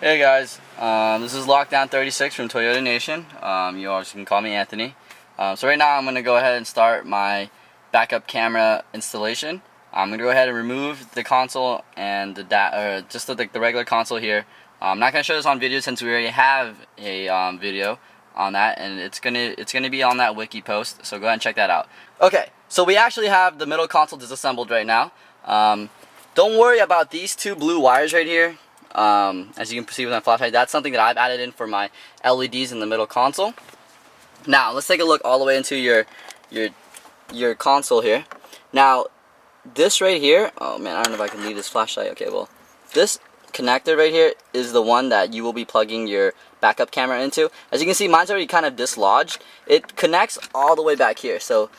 Hey guys, this is Lockdown 36 from Toyota Nation. You all can call me Anthony. So right now I'm going to go ahead and start my backup camera installation. I'm going to go ahead and remove the console and just the regular console here. I'm not going to show this on video since we already have a video on that, and it's gonna be on that wiki post. So go ahead and check that out. Okay, so we actually have the middle console disassembled right now. Don't worry about these two blue wires right here. As you can see with my flashlight, that's something that I've added in for my LEDs in the middle console. Now let's take a look all the way into your console here. Now this right here, oh man, I don't know if I can leave this flashlight. Okay, well, this connector right here is the one that you will be plugging your backup camera into. As you can see, mine's already kind of dislodged. It connects all the way back here. So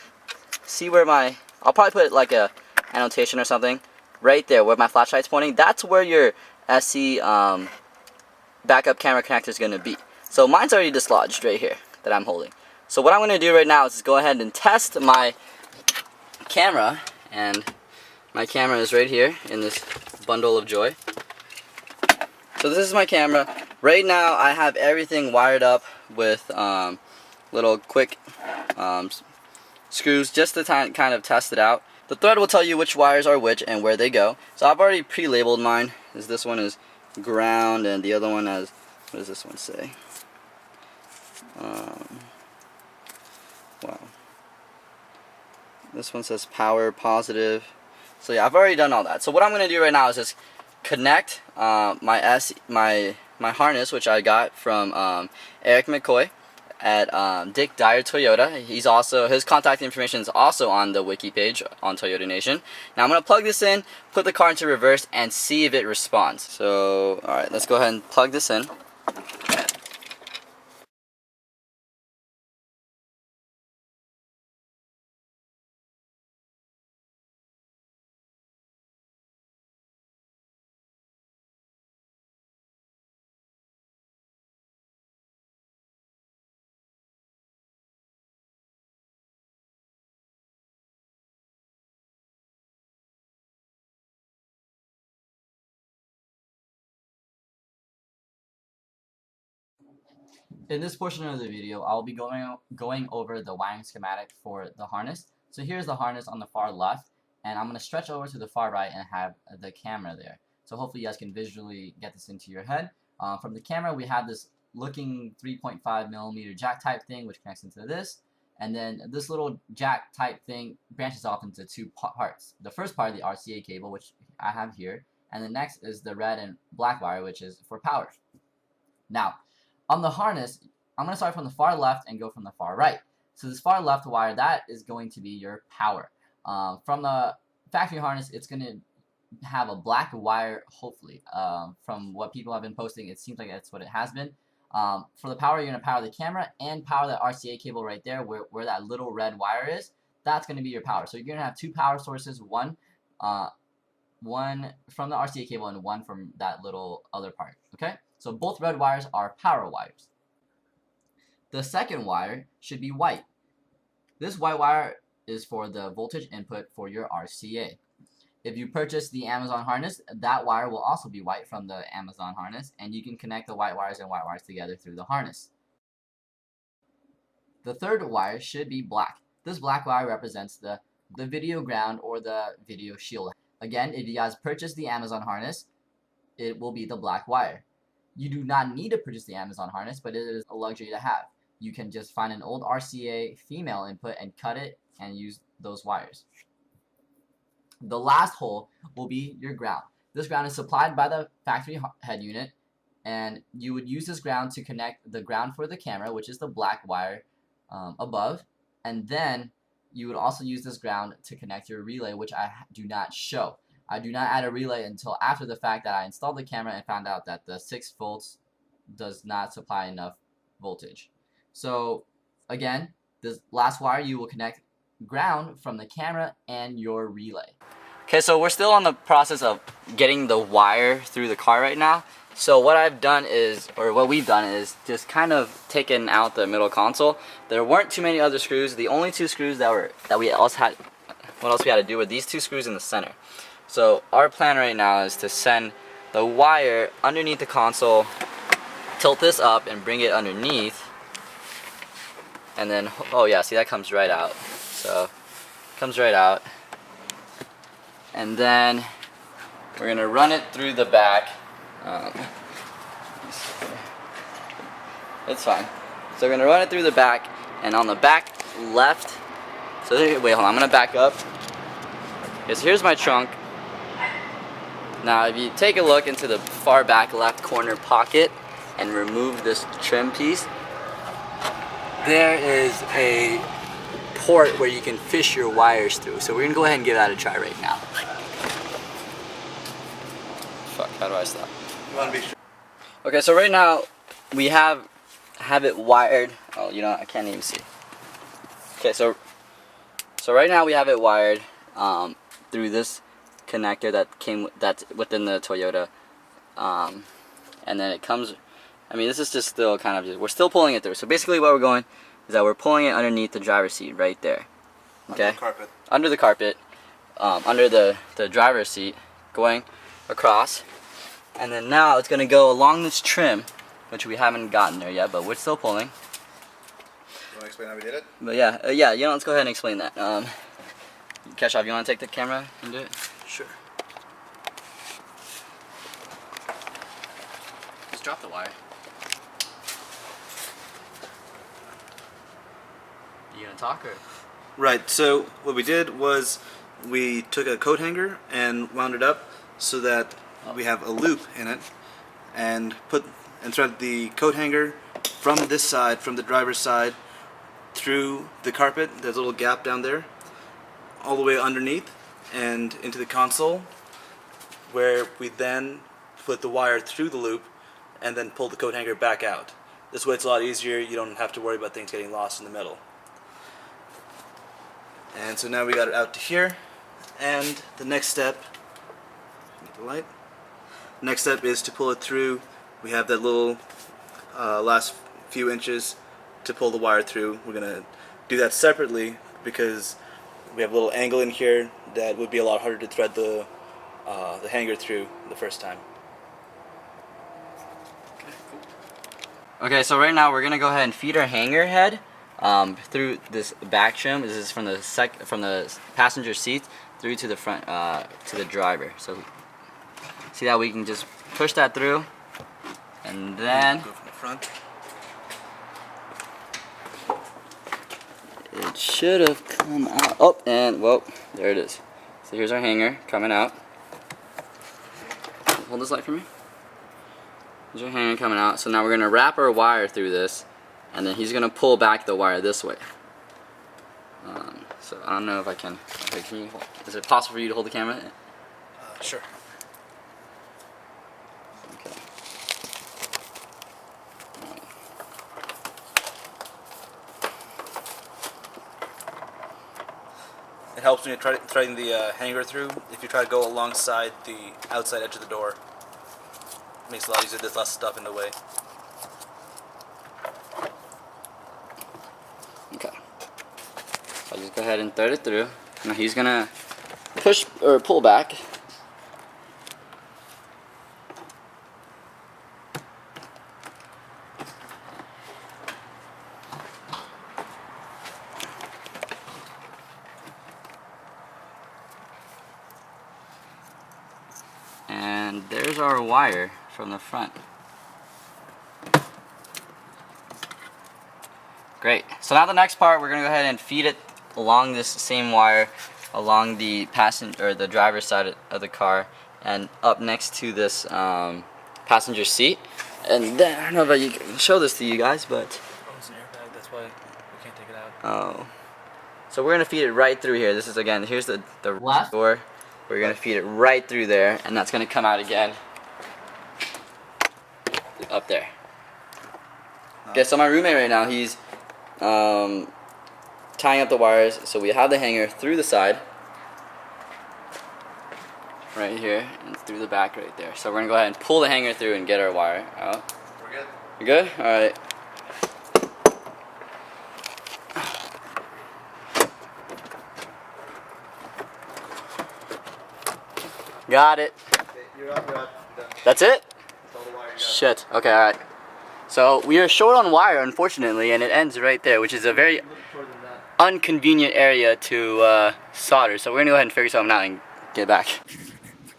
see where I'll probably put like a annotation or something right there where my flashlight's pointing. That's where your SE backup camera connector is going to be. So mine's already dislodged right here that I'm holding. So what I'm going to do right now is go ahead and test my camera, and my camera is right here in this bundle of joy. So this is my camera. Right now I have everything wired up with little quick screws just to kind of test it out. The thread will tell you which wires are which and where they go. So I've already pre-labeled mine. This one is ground and the other one has, what does this one say? Wow. This one says power positive. So yeah, I've already done all that. So what I'm going to do right now is just connect my harness, which I got from Eric McCoy at Dick Dyer Toyota. His contact information is also on the wiki page on Toyota Nation. Now I'm going to plug this in, put the car into reverse, and see if it responds. So alright, let's go ahead and plug this in. In this portion of the video, I'll be going over the wiring schematic for the harness. So here's the harness on the far left, and I'm going to stretch over to the far right and have the camera there. So hopefully you guys can visually get this into your head. From the camera, we have this looking 3.5mm jack type thing which connects into this, and then this little jack type thing branches off into two parts. The first part, the RCA cable, which I have here, and the next is the red and black wire, which is for power. Now, on the harness, I'm going to start from the far left and go from the far right. So this far left wire, that is going to be your power. From the factory harness, it's going to have a black wire, hopefully. From what people have been posting, it seems like that's what it has been. For the power, you're going to power the camera and power that RCA cable right there where that little red wire is. That's going to be your power. So you're going to have two power sources, one from the RCA cable and one from that little other part, okay? So both red wires are power wires. The second wire should be white. This white wire is for the voltage input for your RCA. If you purchase the Amazon harness, that wire will also be white from the Amazon harness, and you can connect the white wires and white wires together through the harness. The third wire should be black. This black wire represents the video ground or the video shield. Again, if you guys purchase the Amazon harness, it will be the black wire. You do not need to purchase the Amazon harness, but it is a luxury to have. You can just find an old RCA female input and cut it and use those wires. The last hole will be your ground. This ground is supplied by the factory head unit, and you would use this ground to connect the ground for the camera, which is the black wire above, and then you would also use this ground to connect your relay, which I do not show. I do not add a relay until after the fact that I installed the camera and found out that the 6 volts does not supply enough voltage. So again, this last wire you will connect ground from the camera and your relay. Okay, so we're still on the process of getting the wire through the car right now. So what I've done is, or what we've done is just kind of taken out the middle console. There weren't too many other screws. The only 2 screws that we also had, what else we had to do were these 2 screws in the center. So our plan right now is to send the wire underneath the console, tilt this up and bring it underneath, and then, oh yeah, see, that comes right out. So, comes right out. And then we're gonna run it through the back. It's fine. So we're gonna run it through the back, and on the back left, so there, wait, hold on, I'm gonna back up. Okay, so here's my trunk. Now if you take a look into the far back left corner pocket and remove this trim piece, there is a port where you can fish your wires through. So we're gonna go ahead and give that a try right now. Fuck, how do I stop? You want to be sure? Okay, so right now we have it wired. Oh, you know, I can't even see. Okay, so right now we have it wired through this connector that's within the Toyota, and then it comes. I mean, this is just still kind of we're still pulling it through. So basically, what we're going is that we're pulling it underneath the driver's seat right there. Okay. Under the carpet. Under the carpet, under the driver's seat, going across, and then now it's gonna go along this trim, which we haven't gotten there yet, but we're still pulling. You want to explain how we did it? But yeah, yeah, you know, let's go ahead and explain that. Keshav, you want to take the camera and do it? Sure. Just drop the wire. You gonna talk or? Right, so what we did was we took a coat hanger and wound it up so that we have a loop in it, and thread the coat hanger from this side, from the driver's side, through the carpet. There's a little gap down there, all the way underneath and into the console, where we then put the wire through the loop and then pull the coat hanger back out. This way it's a lot easier. You don't have to worry about things getting lost in the middle. And so now we got it out to here, and the next step, get the light. Next step is to pull it through. We have that little last few inches to pull the wire through. We're gonna do that separately because we have a little angle in here that would be a lot harder to thread the hanger through the first time. Okay, cool. Okay, so right now we're gonna go ahead and feed our hanger head through this back trim. This is from the passenger seat through to the front to the driver. So see that we can just push that through, and then go from the front. It should have come out. Oh, and well, there it is. So here's our hanger coming out. Hold this light for me. Here's our hanger coming out. So now we're gonna wrap our wire through this, and then he's gonna pull back the wire this way. So I don't know if I can. Okay, can you hold? Is it possible for you to hold the camera? Sure. Okay. Right. It helps when you're threading the hanger through. If you try to go alongside the outside edge of the door, it makes it a lot easier. There's less stuff in the way. Okay. So I'll just go ahead and thread it through. Now he's gonna push or pull back. And there's our wire from the front. Great. So now the next part, we're gonna go ahead and feed it along this same wire along the passenger or the driver's side of the car and up next to this passenger seat. And then I don't know if I can show this to you guys, but Oh, it's an airbag. That's why we can't take it out. oh. So we're gonna feed it right through here. This is again, here's the left door. We're gonna feed it right through there, and that's gonna come out again up there. Okay, so my roommate right now, he's tying up the wires. So we have the hanger through the side, right here, and through the back right there. So we're gonna go ahead and pull the hanger through and get our wire out. We're good. You good? All right. Got it. Okay, you're up, you're up. You're done. That's it? That's all the wire you got. Shit. Okay, alright. So we are short on wire, unfortunately, and it ends right there, which is a very inconvenient area to solder. So we're gonna go ahead and figure something out and get back.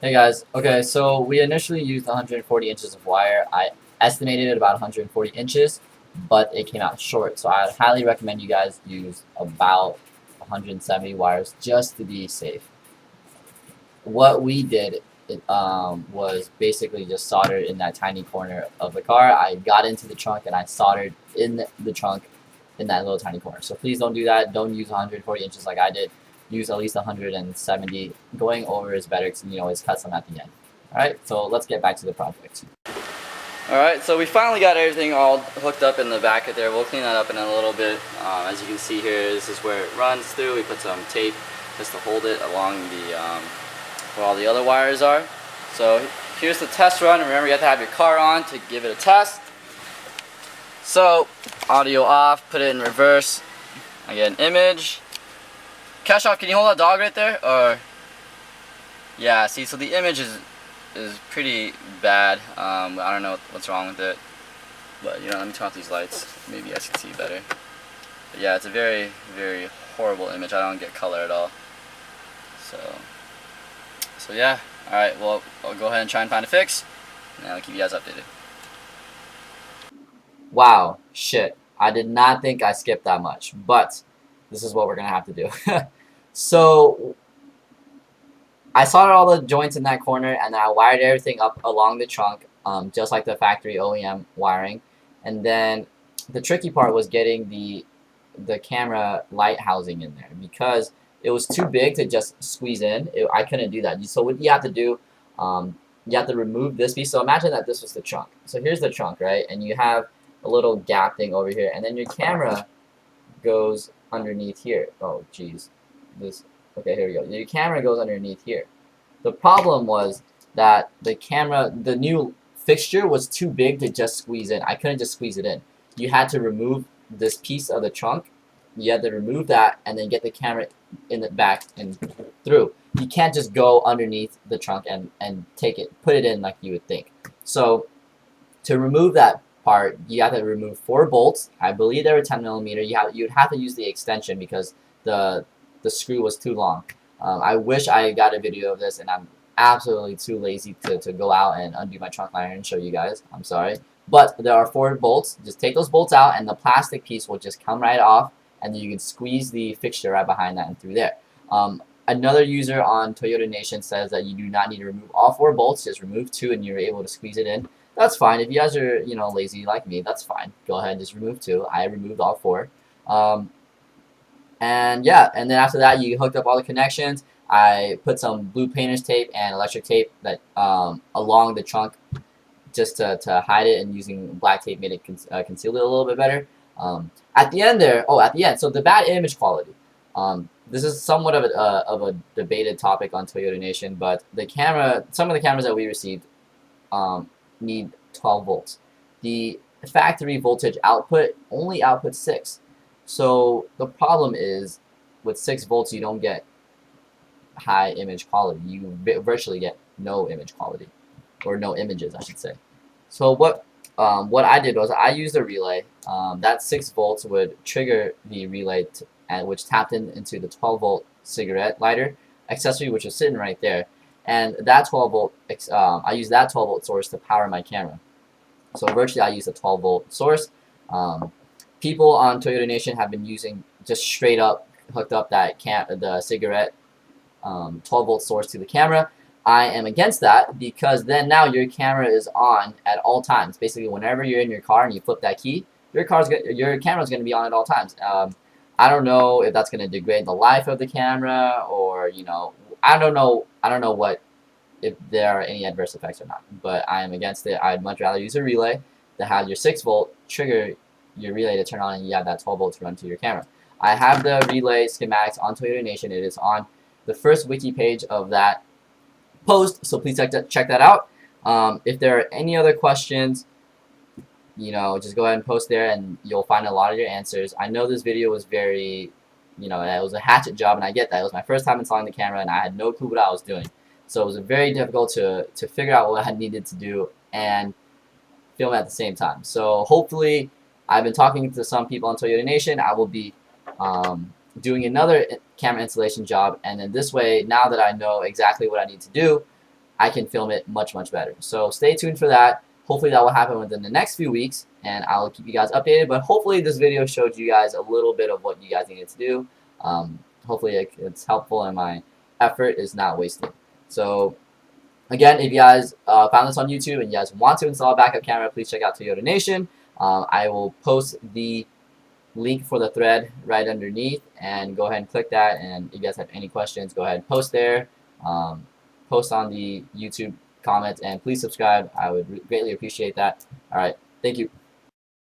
Hey guys. Okay, so we initially used 140 inches of wire. I estimated it about 140 inches, but it came out short. So I would highly recommend you guys use about 170 wires just to be safe. What we did was basically just soldered in that tiny corner of the car. I got into the trunk and I soldered in the trunk in that little tiny corner. So please don't do that. Don't use 140 inches like I did. Use at least 170. Going over is better because you can always cut some at the end. Alright, so let's get back to the project. Alright, so we finally got everything all hooked up in the back of there. We'll clean that up in a little bit. As you can see here, this is where it runs through. We put some tape just to hold it along the where all the other wires are. So here's the test run. Remember, you have to have your car on to give it a test. So audio off, put it in reverse. I get an image. Cash off, can you hold that dog right there? Or yeah, see, so the image is pretty bad. I don't know what's wrong with it, but you know, let me turn off these lights. Maybe you guys can see better. But yeah, it's a very, very horrible image. I don't get color at all. So yeah, alright, well, I'll go ahead and try and find a fix, and I'll keep you guys updated. Wow, shit. I did not think I skipped that much, but this is what we're going to have to do. So, I soldered all the joints in that corner, and then I wired everything up along the trunk, just like the factory OEM wiring. And then the tricky part was getting the camera light housing in there, because it was too big to just squeeze in. I couldn't do that. So what you have to do, you have to remove this piece. So imagine that this was the trunk. So here's the trunk, right? And you have a little gap thing over here, and then your camera goes underneath here. Oh, jeez. Okay, here we go. Your camera goes underneath here. The problem was that the new fixture was too big to just squeeze in. I couldn't just squeeze it in. You had to remove this piece of the trunk. You had to remove that and then get the camera in the back and through. You can't just go underneath the trunk and put it in like you would think. So to remove that part, you have to remove 4 bolts. I believe they were 10 millimeter. You'd have to use the extension because the screw was too long. I wish I got a video of this, and I'm absolutely too lazy to go out and undo my trunk liner and show you guys. I'm sorry. But there are 4 bolts. Just take those bolts out and the plastic piece will just come right off, and then you can squeeze the fixture right behind that and through there. Another user on Toyota Nation says that you do not need to remove all 4 bolts, just remove 2 and you're able to squeeze it in. That's fine. If you guys are, you know, lazy like me, that's fine. Go ahead and just remove 2. I removed all 4. And yeah, and then after that, you hooked up all the connections. I put some blue painter's tape and electric tape that along the trunk just to hide it, and using black tape made it conceal it a little bit better. At the end there, so the bad image quality. This is somewhat of a debated topic on Toyota Nation, but some of the cameras that we received need 12 volts. The factory voltage output only outputs 6. So the problem is, with 6 volts, you don't get high image quality. You virtually get no image quality, or no images, I should say. So what I did was I used a relay. That 6 volts would trigger the relay, which tapped into the 12 volt cigarette lighter accessory, which was sitting right there. And that 12 volt, I used that 12 volt source to power my camera. So virtually, I used a 12 volt source. People on Toyota Nation have been using just straight up hooked up the cigarette 12 volt source to the camera. I am against that, because then now your camera is on at all times. Basically, whenever you're in your car and you flip that key, your camera's going to be on at all times. I don't know if that's going to degrade the life of the camera, or I don't know if there are any adverse effects or not. But I am against it. I'd much rather use a relay that has your 6 volt trigger your relay to turn on, and you have that 12 volt to run to your camera. I have the relay schematics on Toyota Nation. It is on the first wiki page of that post, so please check that out. If there are any other questions, just go ahead and post there, and you'll find a lot of your answers. I know this video was very, it was a hatchet job, and I get that. It was my first time installing the camera, and I had no clue what I was doing. So it was very difficult to figure out what I needed to do and film at the same time. So hopefully, I've been talking to some people on Toyota Nation. I will be doing another camera installation job, and then this way, now that I know exactly what I need to do, I can film it much, much better. So stay tuned for that. Hopefully that will happen within the next few weeks, and I'll keep you guys updated. But hopefully this video showed you guys a little bit of what you guys needed to do. Hopefully it's helpful and my effort is not wasted. So again, if you guys found this on YouTube and you guys want to install a backup camera, please check out Toyota Nation. I will post the link for the thread right underneath, and go ahead and click that. And if you guys have any questions, go ahead and post there. Post on the YouTube comments, and please subscribe. I would greatly appreciate that. All right, thank you.